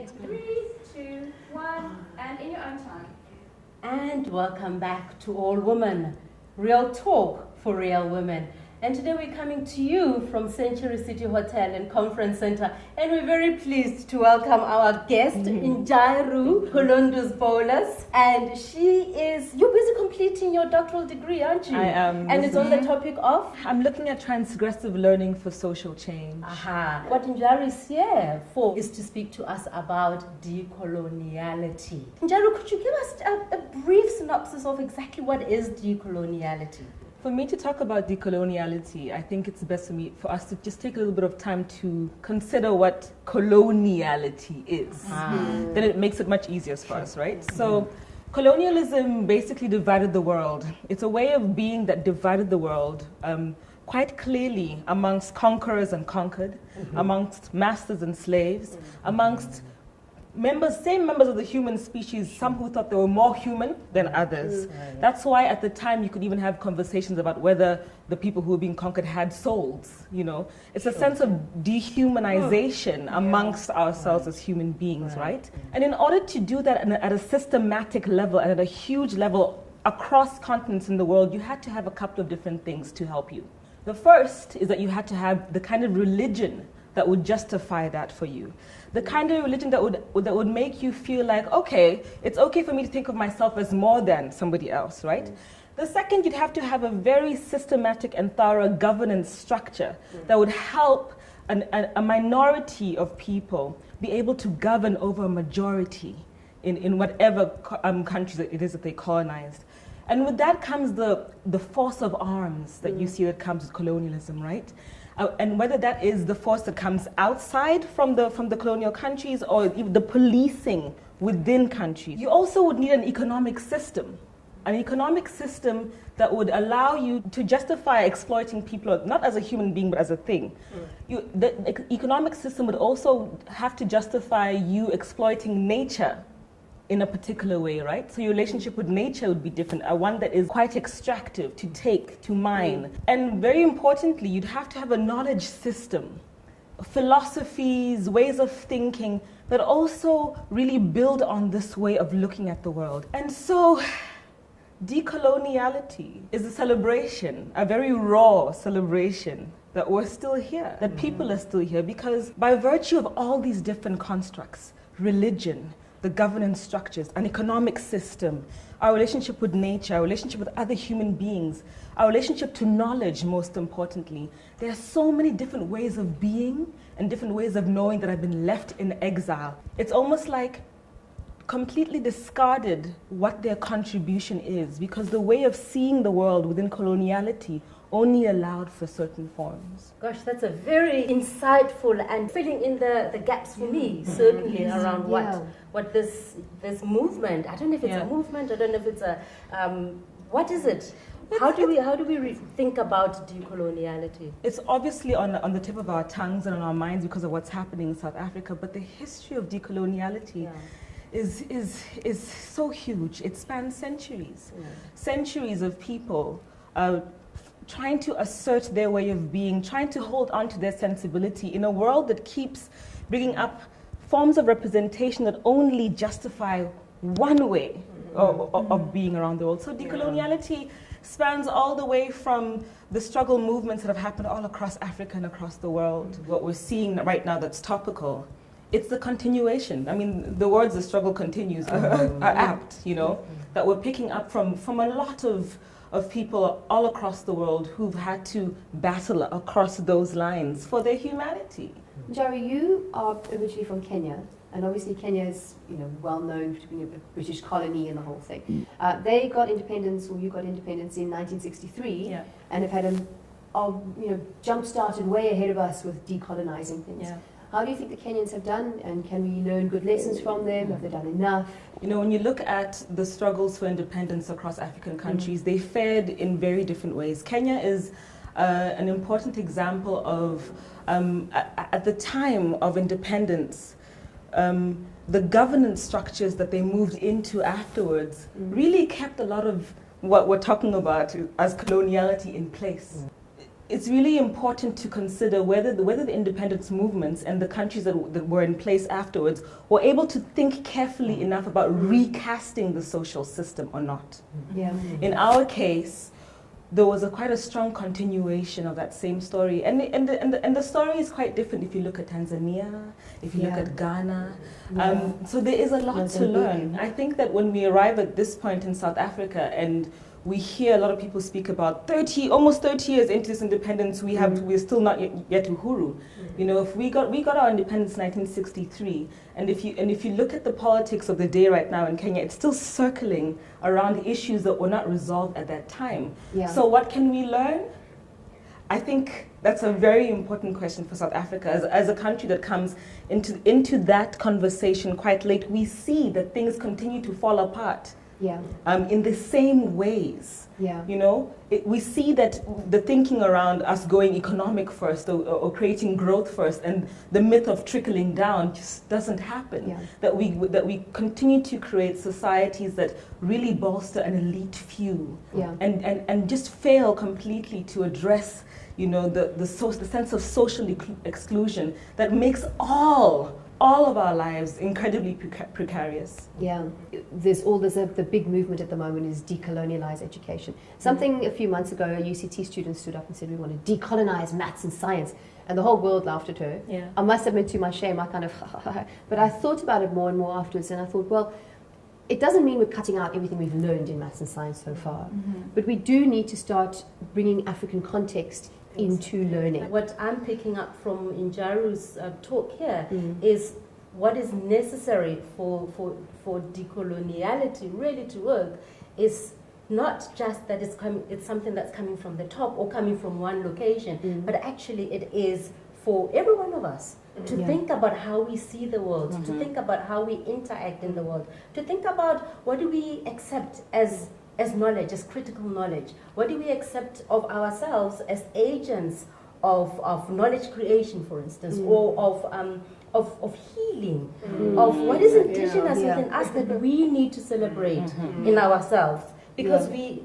In 3, 2, 1, and in your own time. And welcome back to All Women, real talk for real women. And today we're coming to you from Century City Hotel and Conference Center, and we're very pleased to welcome our guest, Injairu Kulundu Bolus. And you're busy completing your doctoral degree, aren't you? I am. And it's on the topic of? I'm looking at transgressive learning for social change. Aha. What Injairu is here for is to speak to us about decoloniality. Injairu, could you give us a brief synopsis of exactly what is decoloniality? For me to talk about decoloniality, I think it's best for us to just take a little bit of time to consider what coloniality is. Then it makes it much easier for us, right? So colonialism basically divided the world. It's a way of being that divided the world quite clearly amongst conquerors and conquered, amongst masters and slaves, amongst same members of the human species, some who thought they were more human than others. That's why at the time you could even have conversations about whether the people who were being conquered had souls, you know. It's a sense of dehumanization amongst ourselves as human beings, right? And in order to do that at a systematic level and at a huge level across continents in the world, you had to have a couple of different things to help you. The first is that you had to have the kind of religion that would justify that for you. The kind of religion that would make you feel like, okay, it's okay for me to think of myself as more than somebody else, right? The second, you'd have to have a very systematic and thorough governance structure that would help a minority of people be able to govern over a majority in whatever countries it is that they colonized. And with that comes the force of arms that you see that comes with colonialism, right? And whether that is the force that comes outside from the colonial countries or even the policing within countries. You also would need an economic system that would allow you to justify exploiting people, not as a human being, but as a thing. The economic system would also have to justify you exploiting nature in a particular way, right? So your relationship with nature would be different, one that is quite extractive, to take, to mine. And very importantly, you'd have to have a knowledge system, philosophies, ways of thinking that also really build on this way of looking at the world. And so decoloniality is a celebration, a very raw celebration that we're still here, that people are still here, because by virtue of all these different constructs, religion, the governance structures, an economic system, our relationship with nature, our relationship with other human beings, our relationship to knowledge, most importantly. There are so many different ways of being and different ways of knowing that have been left in exile. It's almost like completely discarded what their contribution is, because the way of seeing the world within coloniality only allowed for certain forms. Gosh, that's a very insightful and filling in the gaps for me, certainly, around what this movement, I don't know if it's a movement, I don't know if it's a, what is it? How do we think about decoloniality? It's obviously on the tip of our tongues and on our minds because of what's happening in South Africa, but the history of decoloniality is so huge. It spans centuries. Centuries of people trying to assert their way of being, trying to hold on to their sensibility in a world that keeps bringing up forms of representation that only justify one way of being around the world. So decoloniality spans all the way from the struggle movements that have happened all across Africa and across the world. What we're seeing right now that's topical, it's the continuation. I mean, the words "the struggle continues" are apt, you know, that we're picking up from a lot of people all across the world who've had to battle across those lines for their humanity. Injairu, you are originally from Kenya, and obviously Kenya is, well known for being a British colony and the whole thing. They got independence, or you got independence in 1963, and have had jump-started way ahead of us with decolonizing things. How do you think the Kenyans have done, and can we learn good lessons from them? Have they done enough? When you look at the struggles for independence across African countries, they fared in very different ways. Kenya is an important example of, at the time of independence, the governance structures that they moved into afterwards really kept a lot of what we're talking about as coloniality in place. it's really important to consider whether the independence movements and the countries that were in place afterwards were able to think carefully enough about recasting the social system or not. Yeah. In our case, there was quite a strong continuation of that same story, and the story is quite different if you look at Tanzania, if you look at Ghana. So there is a lot to learn. I think that when we arrive at this point in South Africa and we hear a lot of people speak about almost 30 years into this independence, we're still not yet Uhuru. You know, if we got our independence in 1963, and if you look at the politics of the day right now in Kenya, it's still circling around issues that were not resolved at that time. Yeah. So what can we learn? I think that's a very important question for South Africa. As a country that comes into that conversation quite late, we see that things continue to fall apart. Yeah. In the same ways. Yeah. You know, we see that the thinking around us going economic first or creating growth first, and the myth of trickling down just doesn't happen. Yeah. That we continue to create societies that really bolster an elite few, Yeah. and just fail completely to address, you know, the sense of social exclusion that makes all of our lives incredibly precarious. Yeah, the big movement at the moment is decolonialize education. Something a few months ago, a UCT student stood up and said, we want to decolonize maths and science. And the whole world laughed at her. Yeah. I must admit, to my shame, I kind of, but I thought about it more and more afterwards, and I thought, well, it doesn't mean we're cutting out everything we've learned in maths and science so far, but we do need to start bringing African context into learning. What I'm picking up from Injairu's talk here is what is necessary for decoloniality really to work is not just that it's something that's coming from the top or coming from one location, but actually it is for every one of us to think about how we see the world, to think about how we interact in the world, to think about what do we accept as knowledge, as critical knowledge, what do we accept of ourselves as agents of knowledge creation, for instance, or of healing, of what is indigenous within us that we need to celebrate in ourselves. Because we,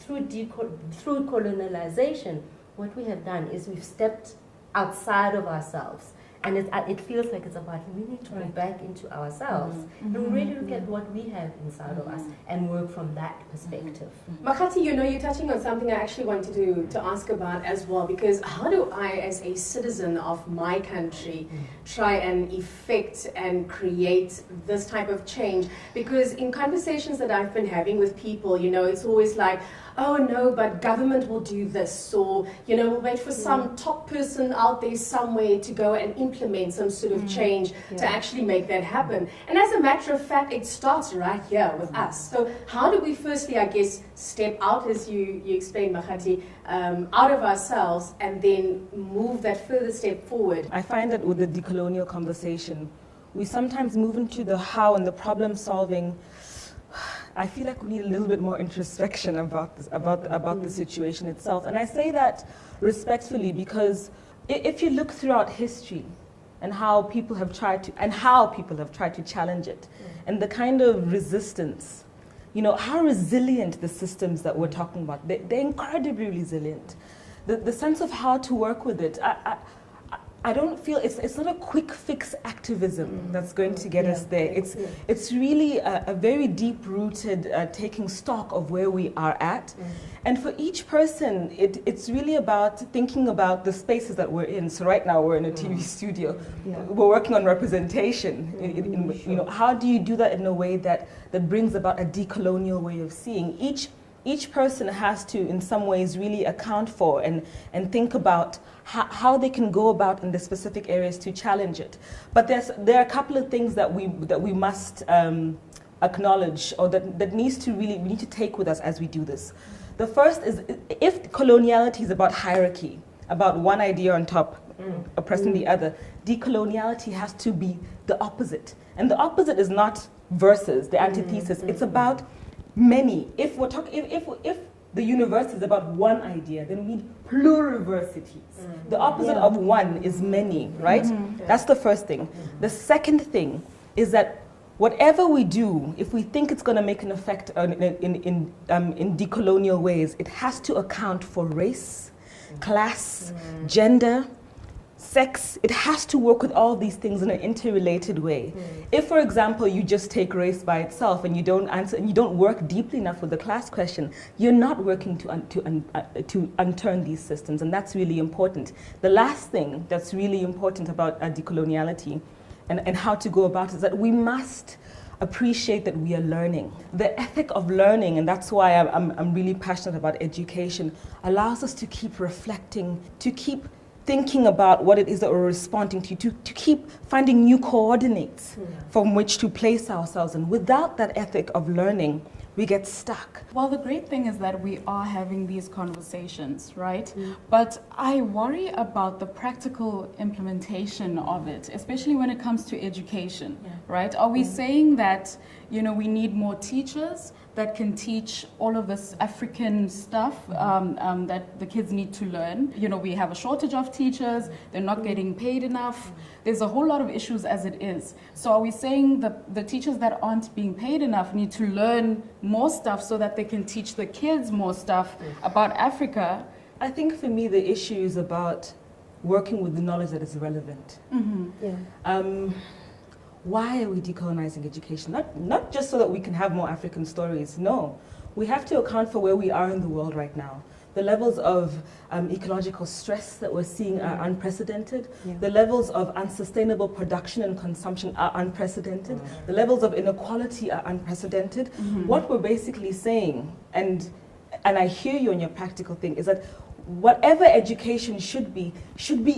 through colonialization, what we have done is we've stepped outside of ourselves. And it feels like it's about we need to go back into ourselves and really look at what we have inside of us and work from that perspective. Makati, you know, you're touching on something I actually wanted to ask about as well, because how do I, as a citizen of my country, try and effect and create this type of change? Because in conversations that I've been having with people, you know, it's always like, oh no, but government will do this, or, you know, we'll wait for some top person out there somewhere to go and implement some sort of change to actually make that happen. And as a matter of fact, it starts right here with us. So how do we firstly, I guess, step out, as you explained, Makati, out of ourselves and then move that further step forward? I find that with the decolonial conversation, we sometimes move into the how and the problem solving. I feel like we need a little bit more introspection about this, about the situation itself. And I say that respectfully because if you look throughout history and how people have tried to challenge it, and the kind of resistance, you know, how resilient the systems that we're talking about, they're incredibly resilient. The sense of how to work with it, I don't feel it's not a quick fix activism that's going to get us there. It's really a very deep rooted taking stock of where we are at, and for each person, it's really about thinking about the spaces that we're in. So right now we're in a TV studio. We're working on representation. You know, how do you do that in a way that brings about a decolonial way of seeing? Each person has to, in some ways, really account for and think about how they can go about in the specific areas to challenge it. But there are a couple of things that we must acknowledge, or that we need to take with us as we do this. The first is, if coloniality is about hierarchy, about one idea on top oppressing the other, decoloniality has to be the opposite. And the opposite is not versus, the antithesis. It's about many. If we're talking, if the universe is about one idea, then we need pluriversities. The opposite of one is many, right? That's the first thing. The second thing is that whatever we do, if we think it's going to make an effect in decolonial ways, it has to account for race, class, gender, sex. It has to work with all these things in an interrelated way. If, for example, you just take race by itself and you don't answer and you don't work deeply enough with the class question, you're not working to unturn these systems, and that's really important. The last thing that's really important about decoloniality and how to go about it is that we must appreciate that we are learning. The ethic of learning, and that's why I'm really passionate about education, allows us to keep reflecting, to keep thinking about what it is that we're responding to keep finding new coordinates from which to place ourselves. And without that ethic of learning, we get stuck. Well, the great thing is that we are having these conversations, right? But I worry about the practical implementation of it, especially when it comes to education, right? Are we saying that, we need more teachers that can teach all of this African stuff that the kids need to learn? We have a shortage of teachers, they're not getting paid enough. There's a whole lot of issues as it is. So are we saying the teachers that aren't being paid enough need to learn more stuff so that they can teach the kids more stuff about Africa? I think for me the issue is about working with the knowledge that is relevant. Why are we decolonizing education? Not just so that we can have more African stories, no. We have to account for where we are in the world right now. The levels of ecological stress that we're seeing are unprecedented. The levels of unsustainable production and consumption are unprecedented. The levels of inequality are unprecedented. What we're basically saying, and I hear you on your practical thing, is that whatever education should be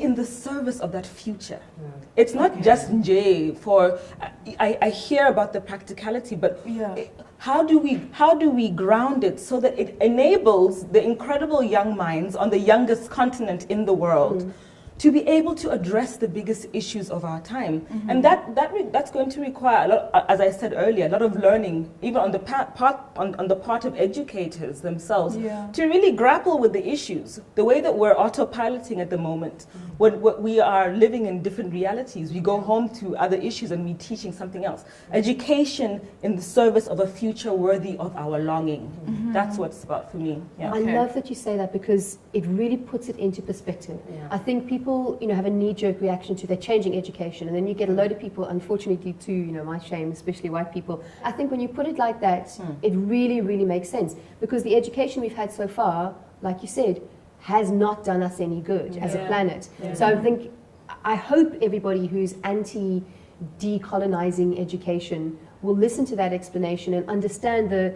in the service of that future. It's not just for, I hear about the practicality, but how do we ground it so that it enables the incredible young minds on the youngest continent in the world to be able to address the biggest issues of our time? And that's going to require a lot, as I said earlier, a lot of learning, even on the part of educators themselves, to really grapple with the issues. The way that we're autopiloting at the moment, when we are living in different realities, we go home to other issues and we're teaching something else. Education in the service of a future worthy of our longing. That's what it's about for me. I love that you say that, because it really puts it into perspective. I think people, have a knee-jerk reaction to they're changing education, and then you get a load of people, unfortunately too, my shame, especially white people. I think when you put it like that, it really, really makes sense, because the education we've had so far, like you said, has not done us any good as a planet. So I hope everybody who's anti-decolonizing education will listen to that explanation and understand the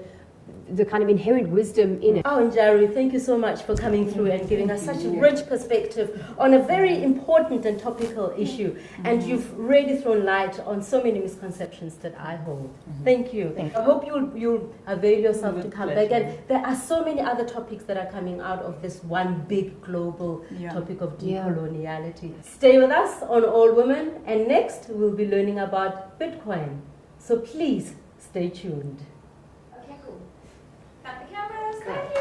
kind of inherent wisdom in it. Oh, Injairu, thank you so much for coming through and giving us such a rich perspective on a very important and topical issue. And you've really thrown light on so many misconceptions that I hold. Thank you. I hope you'll avail yourself to come back. And there are so many other topics that are coming out of this one big global topic of decoloniality. Stay with us on All Women, and next we'll be learning about Bitcoin. So please stay tuned. Okay, cool. Cut the cameras. Thank you.